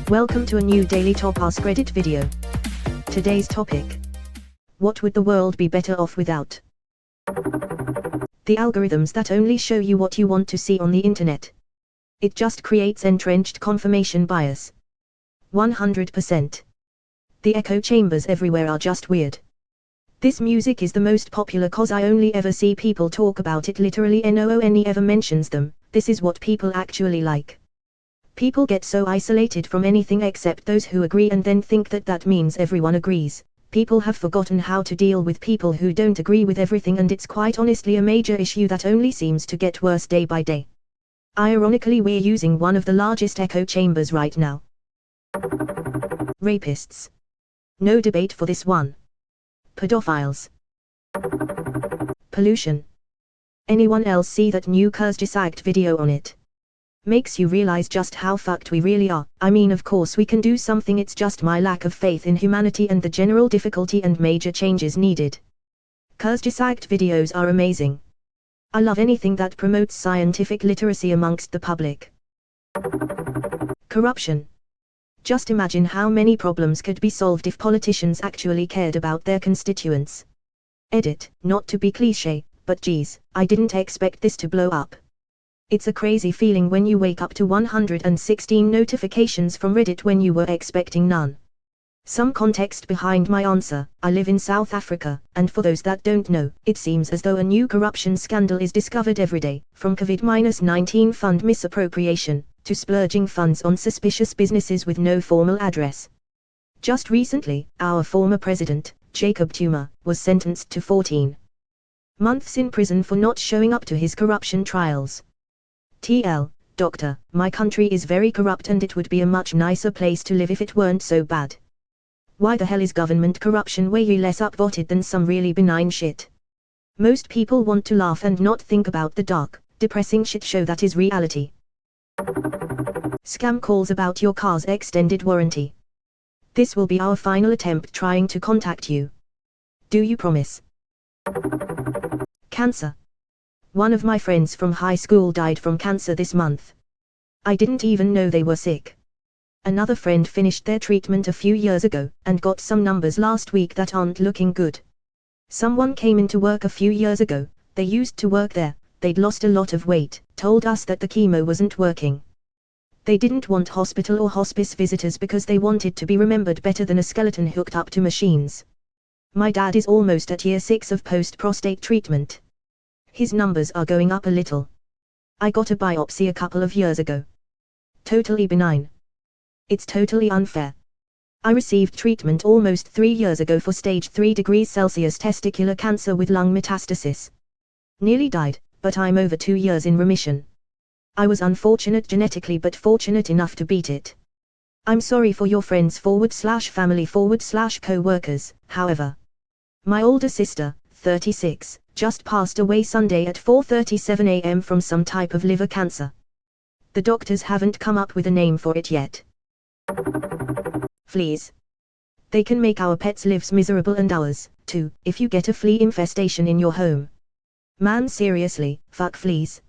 Welcome to a new daily top Askreddit video. Today's topic: what would the world be better off without? The algorithms that only show you what you want to see on the internet. It just creates entrenched confirmation bias. 100%. The echo chambers everywhere are just weird. This music is the most popular cause I only ever see people talk about it, literally no one ever mentions them. This is what people actually like. People get so isolated from anything except those who agree and then think that that means everyone agrees. People have forgotten how to deal with people who don't agree with everything, and it's quite honestly a major issue that only seems to get worse day by day. Ironically, we're using one of the largest echo chambers right now. Rapists. No debate for this one. Pedophiles. Pollution. Anyone else see that new Askreddit video on it? Makes you realize just how fucked we really are. I mean, of course we can do something, it's just my lack of faith in humanity and the general difficulty and major changes needed. Askreddit videos are amazing. I love anything that promotes scientific literacy amongst the public. Corruption. Just imagine how many problems could be solved if politicians actually cared about their constituents. Edit, not to be cliché, but geez, I didn't expect this to blow up. It's a crazy feeling when you wake up to 116 notifications from Reddit when you were expecting none. Some context behind my answer: I live in South Africa, and for those that don't know, it seems as though a new corruption scandal is discovered every day, from COVID-19 fund misappropriation, to splurging funds on suspicious businesses with no formal address. Just recently, our former president, Jacob Zuma, was sentenced to 14 months in prison for not showing up to his corruption trials. TL, Doctor, my country is very corrupt and it would be a much nicer place to live if it weren't so bad. Why the hell is government corruption way less upvoted than some really benign shit? Most people want to laugh and not think about the dark, depressing shit show that is reality. Scam calls about your car's extended warranty. This will be our final attempt trying to contact you. Do you promise? Cancer. One of my friends from high school died from cancer this month. I didn't even know they were sick. Another friend finished their treatment a few years ago, and got some numbers last week that aren't looking good. Someone came into work a few years ago, they used to work there, they'd lost a lot of weight, told us that the chemo wasn't working. They didn't want hospital or hospice visitors because they wanted to be remembered better than a skeleton hooked up to machines. My dad is almost at year 6 of post-prostate treatment. His numbers are going up a little. I got a biopsy a couple of years ago. Totally benign. It's totally unfair. I received treatment almost 3 years ago for stage 3 degrees Celsius testicular cancer with lung metastasis. Nearly died, but I'm over 2 years in remission. I was unfortunate genetically but fortunate enough to beat it. I'm sorry for your friends /family /co-workers, however. My older sister, 36, just passed away Sunday at 4:37 a.m. from some type of liver cancer. The doctors haven't come up with a name for it yet. Fleas. They can make our pets' lives miserable and ours, too, if you get a flea infestation in your home. Man, seriously, fuck fleas.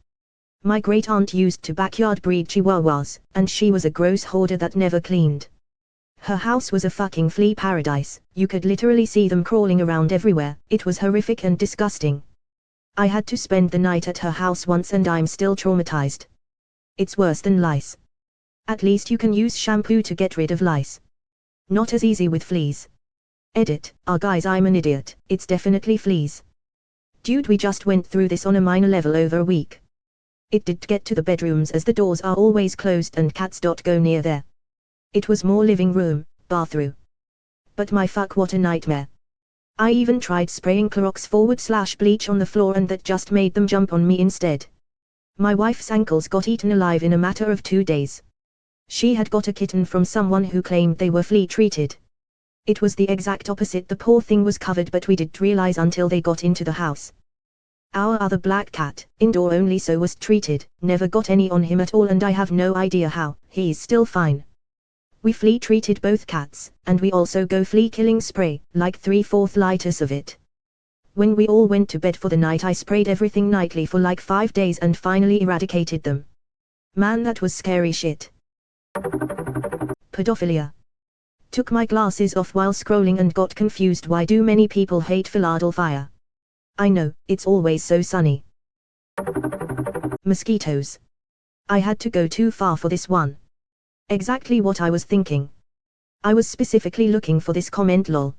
My great-aunt used to backyard breed chihuahuas, and she was a gross hoarder that never cleaned. Her house was a fucking flea paradise, you could literally see them crawling around everywhere, it was horrific and disgusting. I had to spend the night at her house once and I'm still traumatized. It's worse than lice. At least you can use shampoo to get rid of lice. Not as easy with fleas. Edit, guys, I'm an idiot, it's definitely fleas. Dude, we just went through this on a minor level over a week. It did get to the bedrooms as the doors are always closed and cats don't go near there. It was more living room, bathroom. But my fuck, what a nightmare. I even tried spraying Clorox/bleach on the floor and that just made them jump on me instead. My wife's ankles got eaten alive in a matter of 2 days. She had got a kitten from someone who claimed they were flea treated. It was the exact opposite, the poor thing was covered, but we didn't realize until they got into the house. Our other black cat, indoor only, so was treated, never got any on him at all, and I have no idea how, he's still fine. We flea treated both cats, and we also go flea killing spray, like 3/4 liters of it. When we all went to bed for the night, I sprayed everything nightly for like 5 days and finally eradicated them. Man, that was scary shit. Pedophilia. Took my glasses off while scrolling and got confused. Why do many people hate Philadelphia? I know, it's always so sunny. Mosquitoes. I had to go too far for this one. Exactly what I was thinking. I was specifically looking for this comment lol.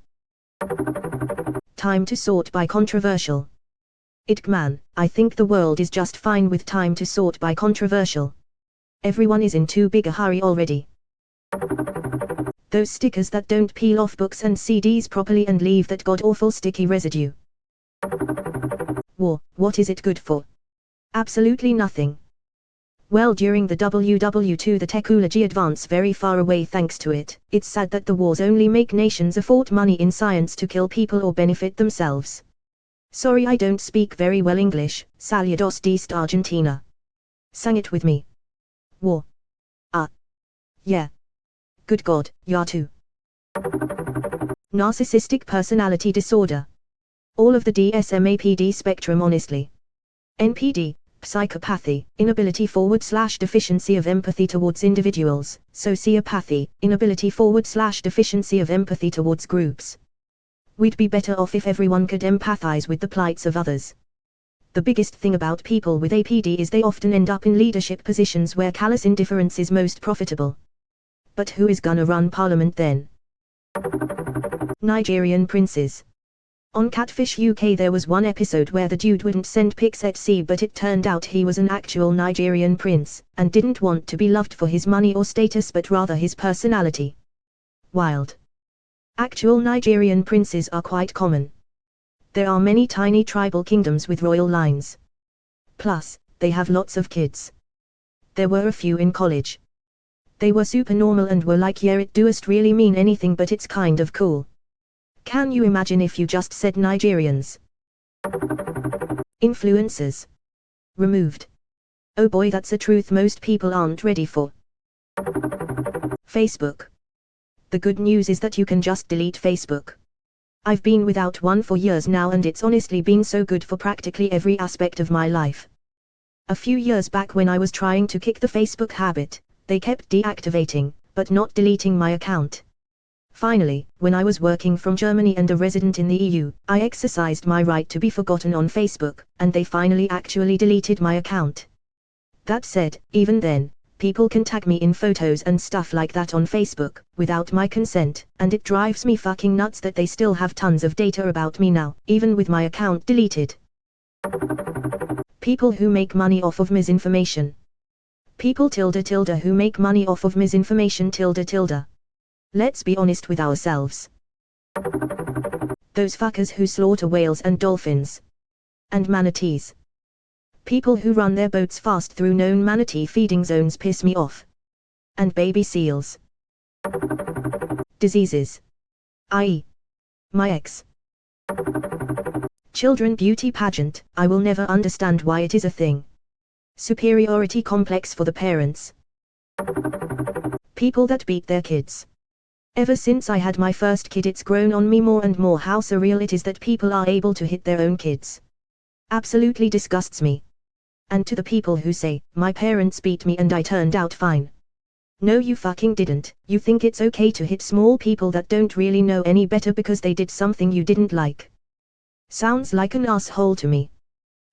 Time to sort by controversial. Man, I think the world is just fine with time to sort by controversial. Everyone is in too big a hurry already. Those stickers that don't peel off books and CDs properly and leave that god-awful sticky residue. War, what is it good for? Absolutely nothing. Well, during the WW2 the technology advanced very far away thanks to it. It's sad that the wars only make nations afford money in science to kill people or benefit themselves. Sorry I don't speak very well English. Saludos desde Argentina. Sang it with me. War. Yeah. Good God, ya too. Narcissistic personality disorder. All of the DSM-APD spectrum honestly. NPD, psychopathy, inability/deficiency of empathy towards individuals, sociopathy, inability/deficiency of empathy towards groups. We'd be better off if everyone could empathize with the plights of others. The biggest thing about people with APD is they often end up in leadership positions where callous indifference is most profitable. But who is gonna run parliament then? Nigerian princes. On Catfish UK there was one episode where the dude wouldn't send pics at sea, but it turned out he was an actual Nigerian prince, and didn't want to be loved for his money or status but rather his personality. Wild. Actual Nigerian princes are quite common. There are many tiny tribal kingdoms with royal lines. Plus, they have lots of kids. There were a few in college. They were super normal and were like, yeah, it doest really mean anything but it's kind of cool. Can you imagine if you just said Nigerians? Influencers. Removed. Oh boy, that's a truth most people aren't ready for. Facebook. The good news is that you can just delete Facebook. I've been without one for years now and it's honestly been so good for practically every aspect of my life. A few years back when I was trying to kick the Facebook habit, they kept deactivating, but not deleting my account. Finally, when I was working from Germany and a resident in the EU, I exercised my right to be forgotten on Facebook, and they finally actually deleted my account. That said, even then, people can tag me in photos and stuff like that on Facebook, without my consent, and it drives me fucking nuts that they still have tons of data about me now, even with my account deleted. People who make money off of misinformation. People who make money off of misinformation . Let's be honest with ourselves. Those fuckers who slaughter whales and dolphins. And manatees. People who run their boats fast through known manatee feeding zones piss me off. And baby seals. Diseases. I.e. my ex. Children beauty pageant, I will never understand why it is a thing. Superiority complex for the parents. People that beat their kids. Ever since I had my first kid it's grown on me more and more how surreal it is that people are able to hit their own kids. Absolutely disgusts me. And to the people who say, my parents beat me and I turned out fine. No you fucking didn't, you think it's okay to hit small people that don't really know any better because they did something you didn't like. Sounds like an asshole to me.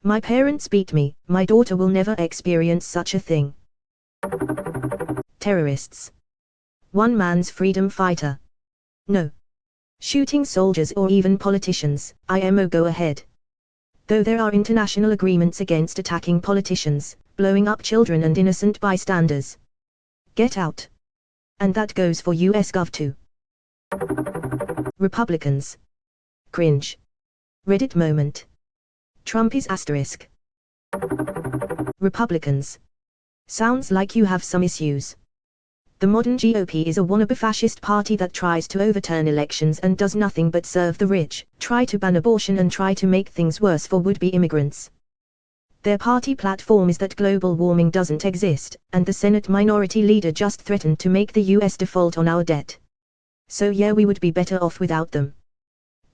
My parents beat me, my daughter will never experience such a thing. Terrorists. One man's freedom fighter. No. Shooting soldiers or even politicians, IMO go ahead. Though there are international agreements against attacking politicians, blowing up children and innocent bystanders. Get out. And that goes for US Gov too. Republicans. Cringe. Reddit moment. Trump is asterisk. Republicans. Sounds like you have some issues. The modern GOP is a wannabe fascist party that tries to overturn elections and does nothing but serve the rich, try to ban abortion and try to make things worse for would-be immigrants. Their party platform is that global warming doesn't exist, and the Senate minority leader just threatened to make the US default on our debt. So yeah, we would be better off without them.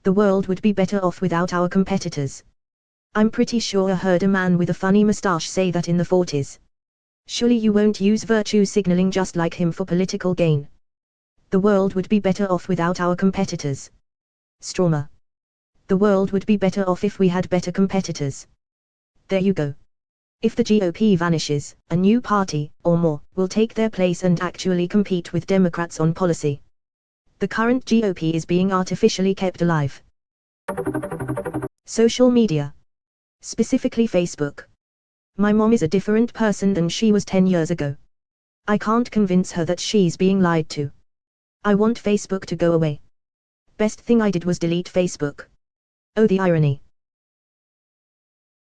The world would be better off without our competitors. I'm pretty sure I heard a man with a funny mustache say that in the 40s. Surely you won't use virtue signaling just like him for political gain. The world would be better off without our competitors. Strawmer. The world would be better off if we had better competitors. There you go. If the GOP vanishes, a new party, or more, will take their place and actually compete with Democrats on policy. The current GOP is being artificially kept alive. Social media. Specifically Facebook. My mom is a different person than she was 10 years ago. I can't convince her that she's being lied to. I want Facebook to go away. Best thing I did was delete Facebook. Oh, the irony.